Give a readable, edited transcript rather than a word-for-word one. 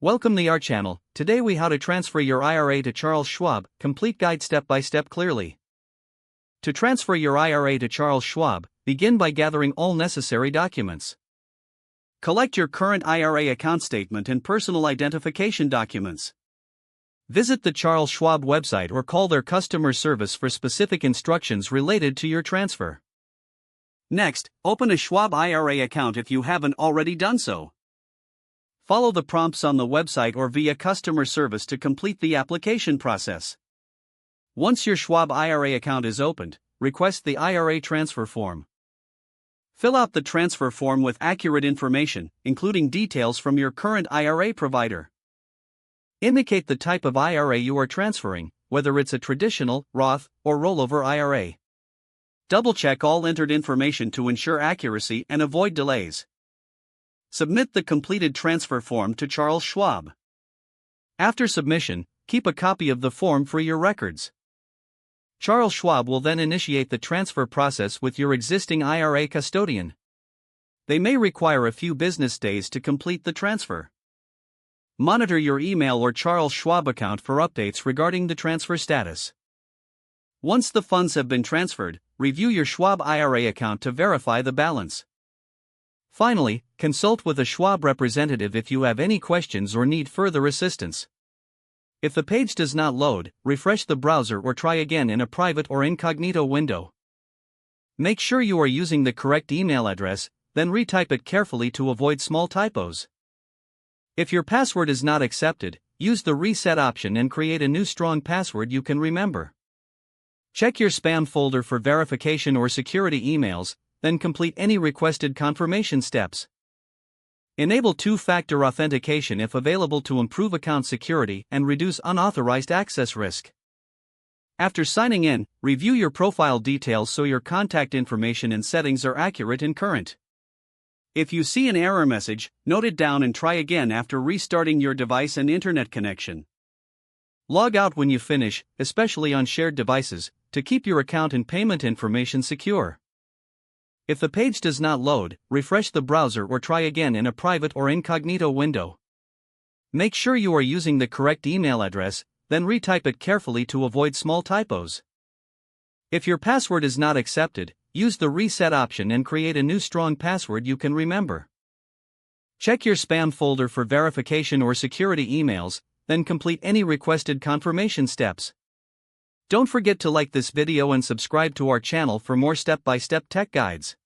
Welcome to our channel. Today we how to transfer your IRA to Charles Schwab, complete guide step by step clearly. To transfer your IRA to Charles Schwab, begin by gathering all necessary documents. Collect your current IRA account statement and personal identification documents. Visit the Charles Schwab website or call their customer service for specific instructions related to your transfer. Next, open a Schwab IRA account if you haven't already done so. Follow the prompts on the website or via customer service to complete the application process. Once your Schwab IRA account is opened, request the IRA transfer form. Fill out the transfer form with accurate information, including details from your current IRA provider. Indicate the type of IRA you are transferring, whether it's a traditional, Roth, or rollover IRA. Double-check all entered information to ensure accuracy and avoid delays. Submit the completed transfer form to Charles Schwab. After submission, keep a copy of the form for your records. Charles Schwab will then initiate the transfer process with your existing IRA custodian. They may require a few business days to complete the transfer. Monitor your email or Charles Schwab account for updates regarding the transfer status. Once the funds have been transferred, review your Schwab IRA account to verify the balance. Finally, consult with a Schwab representative if you have any questions or need further assistance. If the page does not load, refresh the browser or try again in a private or incognito window. Make sure you are using the correct email address, then retype it carefully to avoid small typos. If your password is not accepted, use the reset option and create a new strong password you can remember. Check your spam folder for verification or security emails, then complete any requested confirmation steps. Enable two-factor authentication if available to improve account security and reduce unauthorized access risk. After signing in, review your profile details so your contact information and settings are accurate and current. If you see an error message, note it down and try again after restarting your device and internet connection. Log out when you finish, especially on shared devices, to keep your account and payment information secure. If the page does not load, refresh the browser or try again in a private or incognito window. Make sure you are using the correct email address, then retype it carefully to avoid small typos. If your password is not accepted, use the reset option and create a new strong password you can remember. Check your spam folder for verification or security emails, then complete any requested confirmation steps. Don't forget to like this video and subscribe to our channel for more step-by-step tech guides.